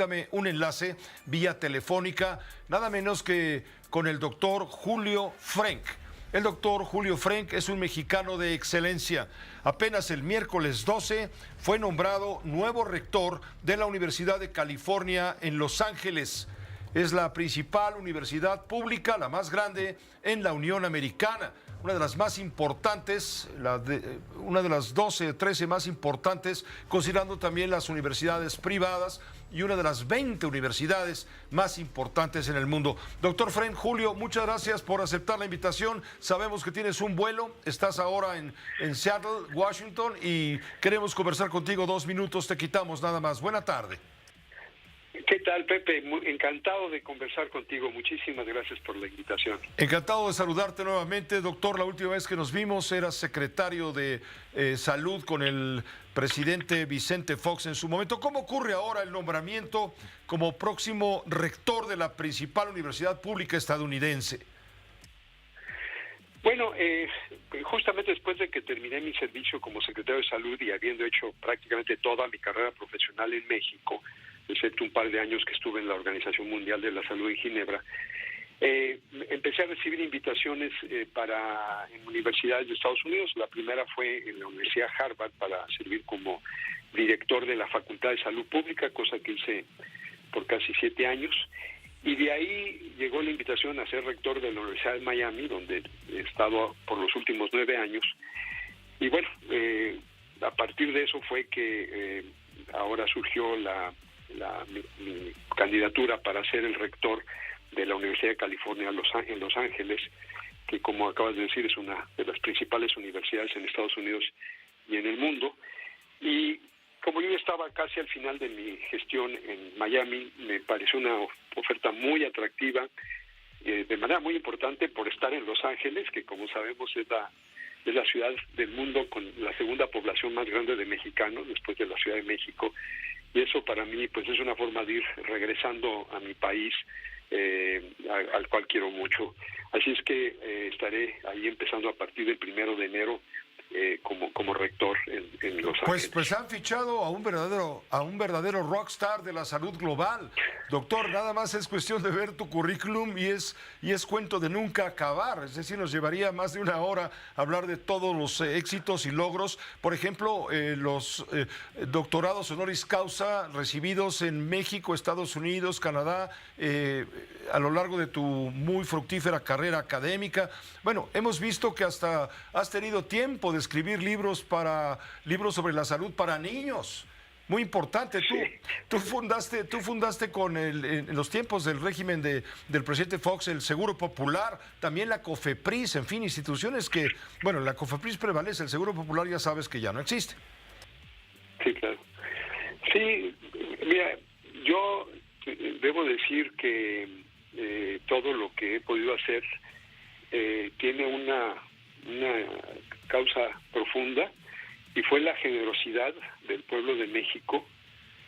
bríndame un enlace vía telefónica, nada menos que con el doctor Julio Frenk. El doctor Julio Frenk es un mexicano de excelencia. Apenas el miércoles 12 fue nombrado nuevo rector de la Universidad de California en Los Ángeles. Es la principal universidad pública, la más grande en la Unión Americana, una de las más importantes, una de las 12 o 13 más importantes, considerando también las universidades privadas y una de las 20 universidades más importantes en el mundo. Doctor Frenk, Julio, muchas gracias por aceptar la invitación. Sabemos que tienes un vuelo, estás ahora en Seattle, Washington, y queremos conversar contigo 2 minutos, te quitamos nada más. Buena tarde. ¿Qué tal, Pepe? Encantado de conversar contigo. Muchísimas gracias por la invitación. Encantado de saludarte nuevamente, doctor. La última vez que nos vimos eras secretario de Salud con el presidente Vicente Fox en su momento. ¿Cómo ocurre ahora el nombramiento como próximo rector de la principal universidad pública estadounidense? Bueno, justamente después de que terminé mi servicio como secretario de Salud y habiendo hecho prácticamente toda mi carrera profesional en México, excepto un par de años que estuve en la Organización Mundial de la Salud en Ginebra, empecé a recibir invitaciones en universidades de Estados Unidos. La primera fue en la Universidad Harvard para servir como director de la Facultad de Salud Pública, cosa que hice por casi 7 años. Y de ahí llegó la invitación a ser rector de la Universidad de Miami, donde he estado por los últimos 9 años. Y bueno, a partir de eso fue que ahora surgió mi candidatura para ser el rector de la Universidad de California en Los Ángeles, que, como acabas de decir, es una de las principales universidades en Estados Unidos y en el mundo. Y como yo estaba casi al final de mi gestión en Miami, me pareció una oferta muy atractiva, de manera muy importante por estar en Los Ángeles, que como sabemos es la ciudad del mundo con la segunda población más grande de mexicanos, después de la Ciudad de México. Y eso para mí pues es una forma de ir regresando a mi país, al cual quiero mucho. Así es que estaré ahí empezando a partir del 1 de enero como rector en Los Ángeles. Pues han fichado a un verdadero rockstar de la salud global. Doctor, nada más es cuestión de ver tu currículum y es cuento de nunca acabar. Es decir, nos llevaría más de 1 hora hablar de todos los éxitos y logros. Por ejemplo, los doctorados honoris causa recibidos en México, Estados Unidos, Canadá, a lo largo de tu muy fructífera carrera académica. Bueno, hemos visto que hasta has tenido tiempo de escribir libros sobre la salud para niños. Muy importante. Sí. Tú fundaste en los tiempos del régimen del presidente Fox el Seguro Popular, también la COFEPRIS, en fin, instituciones que, bueno, la COFEPRIS prevalece, el Seguro Popular ya sabes que ya no existe. Sí, claro. Sí, mira, yo debo decir que todo lo que he podido hacer tiene una causa profunda, y fue la generosidad del pueblo de México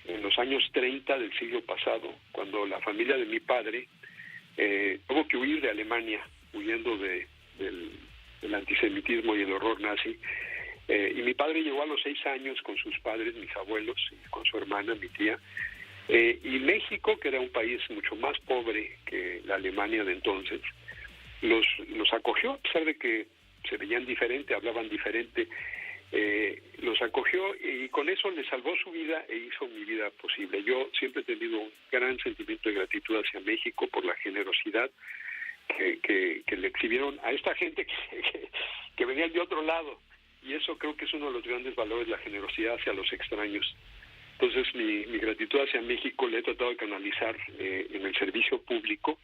en los años 30 del siglo pasado, cuando la familia de mi padre tuvo que huir de Alemania, huyendo del antisemitismo y el horror nazi. Y mi padre llegó a los 6 años con sus padres, mis abuelos, y con su hermana, mi tía. Y México, que era un país mucho más pobre que la Alemania de entonces, los acogió, a pesar de que se veían diferente, hablaban diferente. Los acogió y con eso le salvó su vida e hizo mi vida posible. Yo siempre he tenido un gran sentimiento de gratitud hacia México por la generosidad que le exhibieron a esta gente que venía de otro lado, y eso creo que es uno de los grandes valores, la generosidad hacia los extraños. Entonces mi gratitud hacia México la he tratado de canalizar en el servicio público.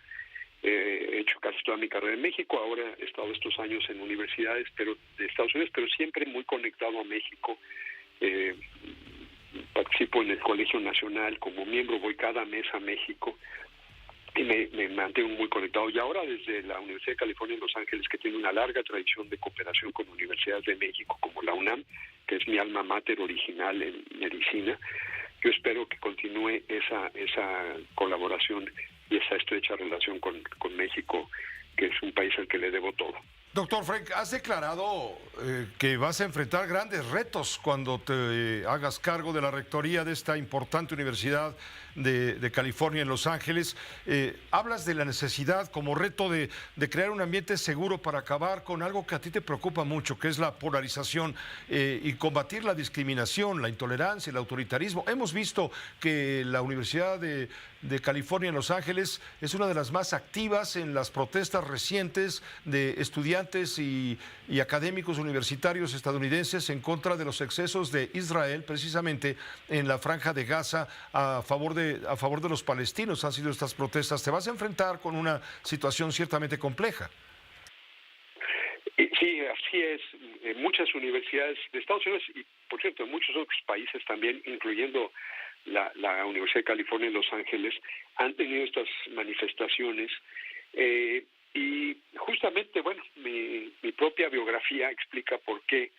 He hecho casi toda mi carrera en México, ahora he estado estos años en universidades de Estados Unidos, pero siempre muy conectado a México. Participo en el Colegio Nacional como miembro, voy cada mes a México y me mantengo muy conectado. Y ahora desde la Universidad de California en Los Ángeles, que tiene una larga tradición de cooperación con universidades de México, como la UNAM, que es mi alma mater original en medicina, yo espero que continúe esa colaboración y esa estrecha relación con México, que es un país al que le debo todo. Doctor Frank, has declarado que vas a enfrentar grandes retos cuando te hagas cargo de la rectoría de esta importante universidad de California en Los Ángeles. Hablas de la necesidad como reto de crear un ambiente seguro para acabar con algo que a ti te preocupa mucho, que es la polarización y combatir la discriminación, la intolerancia, el autoritarismo. Hemos visto que la Universidad de California en Los Ángeles es una de las más activas en las protestas recientes de estudiantes y académicos universitarios estadounidenses en contra de los excesos de Israel, precisamente en la Franja de Gaza, a favor de los palestinos. Han sido estas protestas. Te vas a enfrentar con una situación ciertamente compleja. Sí, así es. Muchas universidades de Estados Unidos y, por cierto, en muchos otros países también, incluyendo la Universidad de California en Los Ángeles, han tenido estas manifestaciones. Y justamente, bueno, mi propia biografía explica por qué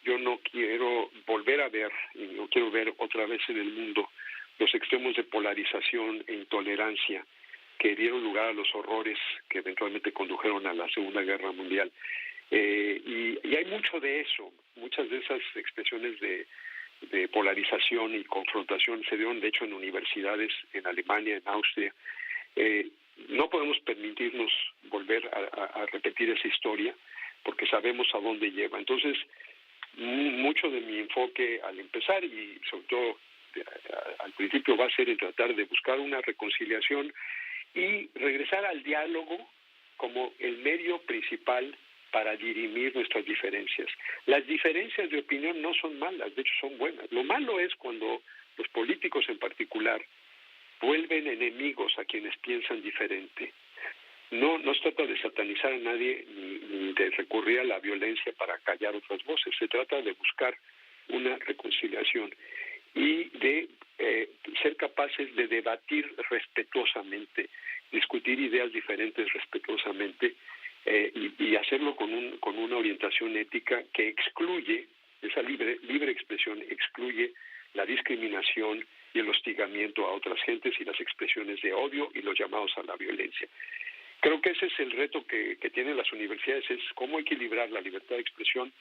yo no quiero volver a ver, y no quiero ver otra vez en el mundo, los extremos de polarización e intolerancia que dieron lugar a los horrores que eventualmente condujeron a la Segunda Guerra Mundial. Y hay mucho de eso, muchas de esas expresiones de polarización y confrontación se dieron, de hecho, en universidades en Alemania, en Austria. No podemos permitirnos volver a repetir esa historia porque sabemos a dónde lleva. Entonces, mucho de mi enfoque al empezar y sobre todo al principio va a ser en tratar de buscar una reconciliación y regresar al diálogo como el medio principal para dirimir nuestras diferencias. Las diferencias de opinión no son malas, de hecho son buenas. Lo malo es cuando los políticos en particular vuelven enemigos a quienes piensan diferente. No se trata de satanizar a nadie ni de recurrir a la violencia para callar otras voces. Se trata de buscar una reconciliación y de ser capaces de debatir respetuosamente, discutir ideas diferentes respetuosamente y hacerlo con una orientación ética que excluye, esa libre expresión excluye la discriminación y el hostigamiento a otras gentes y las expresiones de odio y los llamados a la violencia. Creo que ese es el reto que tienen las universidades, es cómo equilibrar la libertad de expresión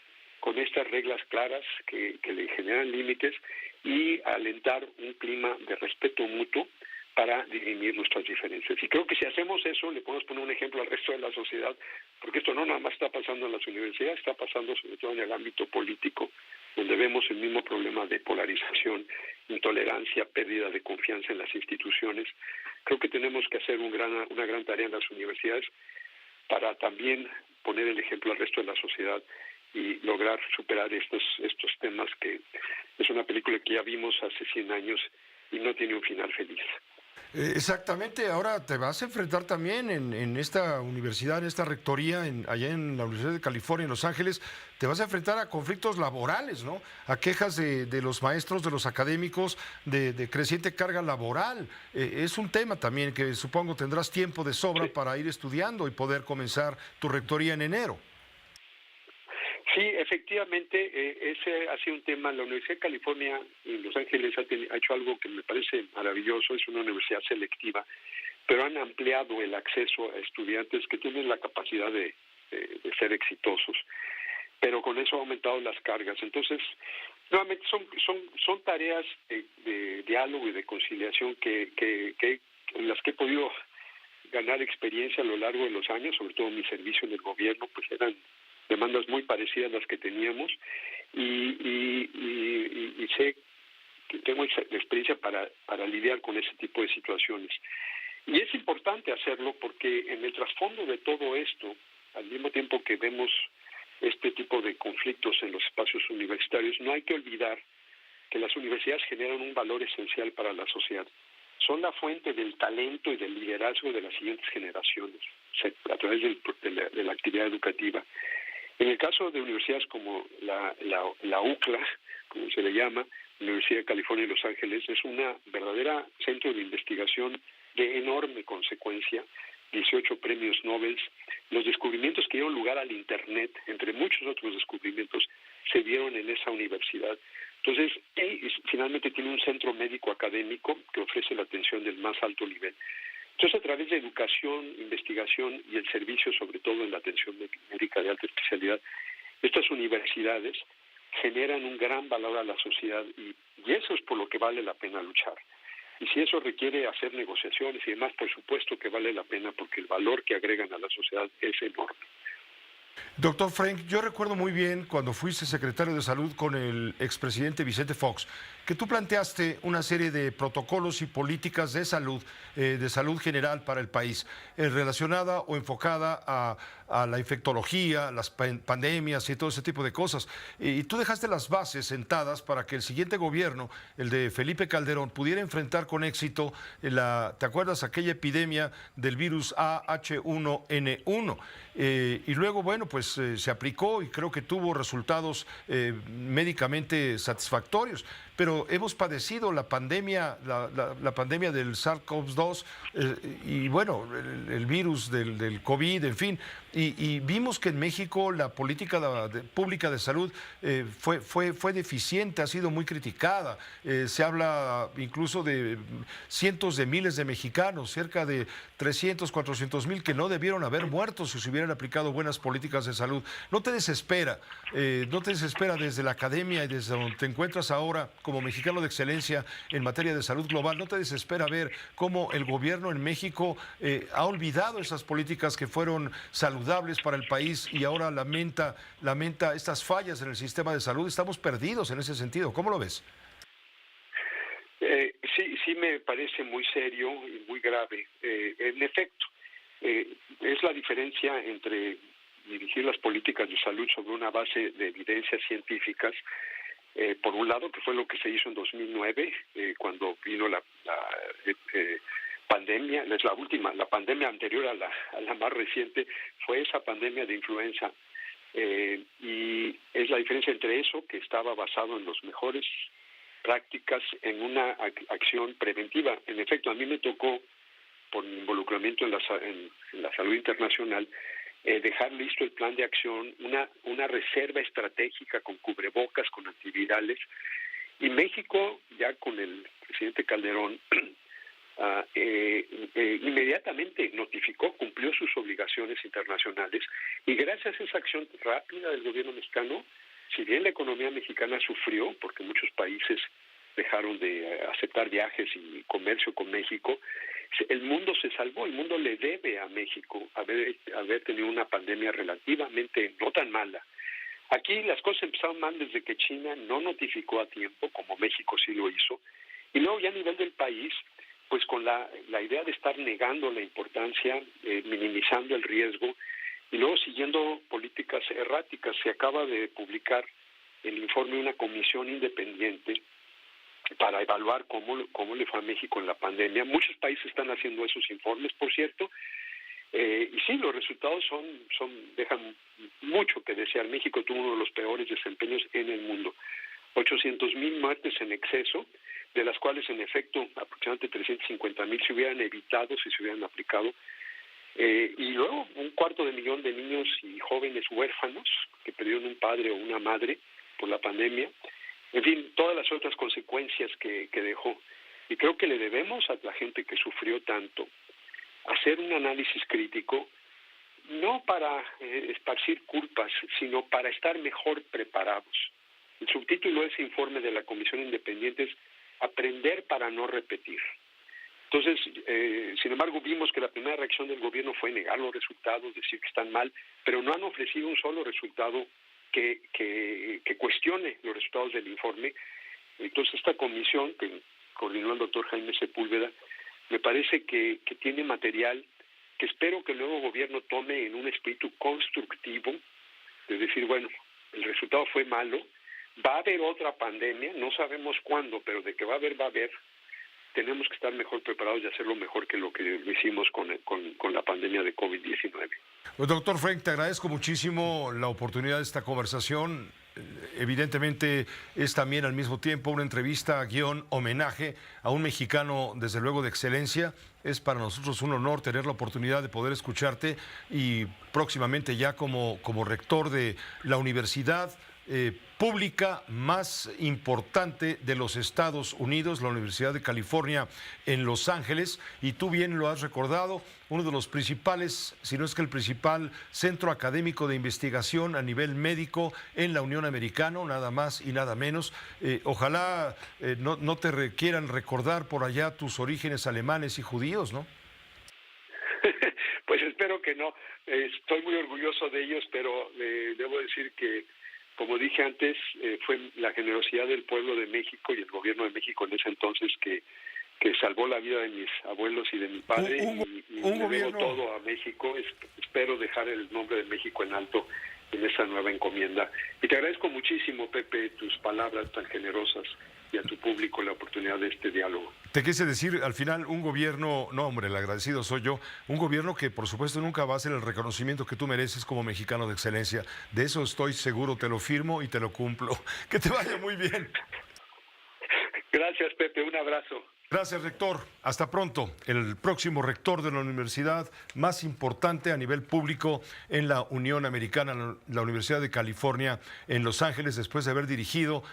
con estas reglas claras que le generan límites y alentar un clima de respeto mutuo para dirimir nuestras diferencias. Y creo que si hacemos eso, le podemos poner un ejemplo al resto de la sociedad, porque esto no nada más está pasando en las universidades, está pasando sobre todo en el ámbito político, donde vemos el mismo problema de polarización, intolerancia, pérdida de confianza en las instituciones. Creo que tenemos que hacer una gran tarea en las universidades para también poner el ejemplo al resto de la sociedad y lograr superar estos temas, que es una película que ya vimos hace 100 años y no tiene un final feliz. Exactamente, ahora te vas a enfrentar también en esta universidad, en esta rectoría, allá en la Universidad de California, en Los Ángeles, te vas a enfrentar a conflictos laborales, ¿no? A quejas de los maestros, de los académicos, de creciente carga laboral. Es un tema también que supongo tendrás tiempo de sobra para ir estudiando y poder comenzar tu rectoría en enero. Sí, efectivamente, ese ha sido un tema. La Universidad de California en Los Ángeles ha hecho algo que me parece maravilloso, es una universidad selectiva, pero han ampliado el acceso a estudiantes que tienen la capacidad de ser exitosos, pero con eso ha aumentado las cargas. Entonces, nuevamente son tareas de diálogo y de conciliación en las que he podido ganar experiencia a lo largo de los años, sobre todo mi servicio en el gobierno, pues eran demandas muy parecidas a las que teníamos y sé que tengo experiencia para lidiar con ese tipo de situaciones. Y es importante hacerlo porque en el trasfondo de todo esto, al mismo tiempo que vemos este tipo de conflictos en los espacios universitarios, no hay que olvidar que las universidades generan un valor esencial para la sociedad. Son la fuente del talento y del liderazgo de las siguientes generaciones, a través de la actividad educativa. En el caso de universidades como la UCLA, como se le llama, Universidad de California en Los Ángeles, es una verdadera centro de investigación de enorme consecuencia, 18 premios Nobel. Los descubrimientos que dieron lugar al Internet, entre muchos otros descubrimientos, se dieron en esa universidad. Entonces, finalmente tiene un centro médico académico que ofrece la atención del más alto nivel. Entonces, a través de educación, investigación y el servicio, sobre todo en la atención médica de alta especialidad, estas universidades generan un gran valor a la sociedad y eso es por lo que vale la pena luchar. Y si eso requiere hacer negociaciones y demás, por supuesto que vale la pena porque el valor que agregan a la sociedad es enorme. Doctor Frenk, yo recuerdo muy bien cuando fuiste secretario de Salud con el expresidente Vicente Fox, que tú planteaste una serie de protocolos y políticas de salud general para el país, relacionada o enfocada a la infectología, las pandemias y todo ese tipo de cosas. Y tú dejaste las bases sentadas para que el siguiente gobierno, el de Felipe Calderón, pudiera enfrentar con éxito ¿te acuerdas? Aquella epidemia del virus H1N1. Y luego, bueno, pues se aplicó y creo que tuvo resultados médicamente satisfactorios. Pero hemos padecido la pandemia, la pandemia del SARS-CoV-2 y bueno, el virus del COVID, en fin. Y vimos que en México la política pública de salud fue deficiente, ha sido muy criticada. Se habla incluso de cientos de miles de mexicanos, cerca de 300, 400 mil que no debieron haber muerto si se hubieran aplicado buenas políticas de salud. No te desespera desde la academia y desde donde te encuentras ahora como mexicano de excelencia en materia de salud global, no te desespera ver cómo el gobierno en México ha olvidado esas políticas que fueron saludables para el país y ahora lamenta estas fallas en el sistema de salud. Estamos perdidos en ese sentido. ¿Cómo lo ves? Sí me parece muy serio y muy grave. En efecto, es la diferencia entre dirigir las políticas de salud sobre una base de evidencias científicas, por un lado, que fue lo que se hizo en 2009, cuando vino la pandemia, es la pandemia anterior a la más reciente, fue esa pandemia de influenza. Y es la diferencia entre eso, que estaba basado en las mejores prácticas, en una acción preventiva. En efecto, a mí me tocó, por mi involucramiento en la salud internacional, dejar listo el plan de acción, una reserva estratégica con cubrebocas, con antivirales. Y México, ya con el presidente Calderón, inmediatamente cumplió sus obligaciones internacionales y gracias a esa acción rápida del gobierno mexicano, si bien la economía mexicana sufrió, porque muchos países dejaron de aceptar viajes y comercio con México, el mundo se salvó, el mundo le debe a México haber tenido una pandemia relativamente no tan mala. Aquí las cosas empezaron mal desde que China no notificó a tiempo, como México sí lo hizo, y luego ya a nivel del país, pues con la idea de estar negando la importancia, minimizando el riesgo, y luego siguiendo políticas erráticas. Se acaba de publicar el informe de una comisión independiente para evaluar cómo le fue a México en la pandemia. Muchos países están haciendo esos informes, por cierto, y sí, los resultados dejan mucho que desear. México tuvo uno de los peores desempeños en el mundo. 800,000 muertes en exceso, de las cuales en efecto aproximadamente 350,000 se hubieran evitado si se hubieran aplicado. Y luego 250,000 de niños y jóvenes huérfanos que perdieron un padre o una madre por la pandemia. En fin, todas las otras consecuencias que dejó. Y creo que le debemos a la gente que sufrió tanto hacer un análisis crítico, no para esparcir culpas, sino para estar mejor preparados. El subtítulo de ese informe de la Comisión Independiente es Aprender para no repetir. Entonces, sin embargo, vimos que la primera reacción del gobierno fue negar los resultados, decir que están mal, pero no han ofrecido un solo resultado que cuestione los resultados del informe. Entonces, esta comisión que coordinó el doctor Jaime Sepúlveda, me parece que tiene material que espero que el nuevo gobierno tome en un espíritu constructivo, de decir, bueno, el resultado fue malo, va a haber otra pandemia, no sabemos cuándo, pero de que va a haber, tenemos que estar mejor preparados y hacerlo mejor que lo que lo hicimos con la pandemia de COVID-19. Pues, doctor Frenk, te agradezco muchísimo la oportunidad de esta conversación. Evidentemente es también al mismo tiempo una entrevista guión homenaje a un mexicano desde luego de excelencia. Es para nosotros un honor tener la oportunidad de poder escucharte y próximamente ya como rector de la universidad pública más importante de los Estados Unidos, la Universidad de California en Los Ángeles, y tú bien lo has recordado, uno de los principales, si no es que el principal centro académico de investigación a nivel médico en la Unión Americana, nada más y nada menos. Ojalá no te quieran recordar por allá tus orígenes alemanes y judíos, ¿no? Pues espero que no. Estoy muy orgulloso de ellos, pero debo decir que, como dije antes, fue la generosidad del pueblo de México y el gobierno de México en ese entonces que salvó la vida de mis abuelos y de mi padre, y le debo todo a México. Espero dejar el nombre de México en alto en esta nueva encomienda. Y te agradezco muchísimo, Pepe, tus palabras tan generosas, y a tu público la oportunidad de este diálogo. Te quise decir, al final, un gobierno, no hombre, el agradecido soy yo, un gobierno que por supuesto nunca va a hacer el reconocimiento que tú mereces como mexicano de excelencia. De eso estoy seguro, te lo firmo y te lo cumplo. Que te vaya muy bien. Gracias, Pepe, un abrazo. Gracias, rector. Hasta pronto. El próximo rector de la universidad más importante a nivel público en la Unión Americana, la Universidad de California en Los Ángeles, después de haber dirigido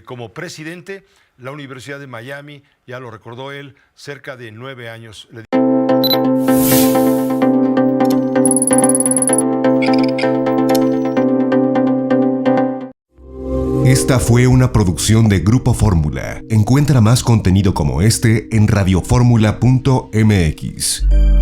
como presidente la Universidad de Miami, ya lo recordó él, cerca de 9 años. Esta fue una producción de Grupo Fórmula. Encuentra más contenido como este en radioformula.mx.